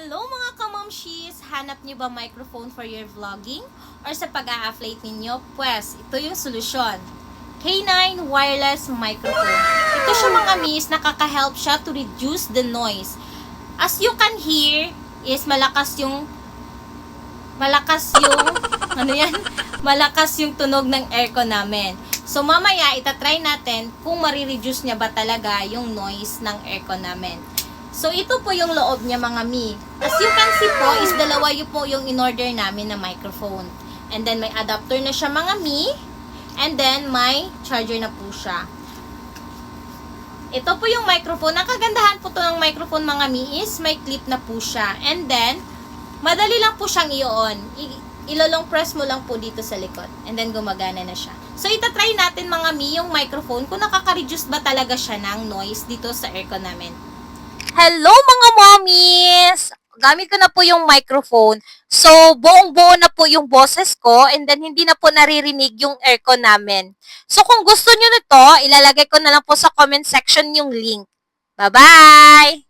Hello mga kamamshis! Hanap niyo ba microphone for your vlogging? Or sa pag-a-affiliate ninyo? Pwes, ito yung solusyon. K9 Wireless Microphone. Ito siya mga miss, nakaka-help siya to reduce the noise. As you can hear, is malakas yung ano yan? Malakas yung tunog ng aircon namin. So mamaya itatry natin kung marireduce niya ba talaga yung noise ng aircon namin. So ito po yung loob niya mga mi. As you can see po is dalawa yung po yung in-order namin na microphone. And then may adapter na siya mga mi. And then may charger na po siya. Ito po yung microphone. Ang kagandahan po to ng microphone mga mi is may clip na po siya. And then madali lang po siyang i-on. Ilolong press mo lang po dito sa likod. And then gumagana na siya. So itatry natin mga mi yung microphone kung nakaka-reduce ba talaga siya ng noise dito sa aircon namin. Hello mga mommies! Gamit ko na po yung microphone. So, buong-buo na po yung boses ko and then hindi na po naririnig yung aircon namin. So, kung gusto nyo nito, ilalagay ko na lang po sa comment section yung link. Bye-bye!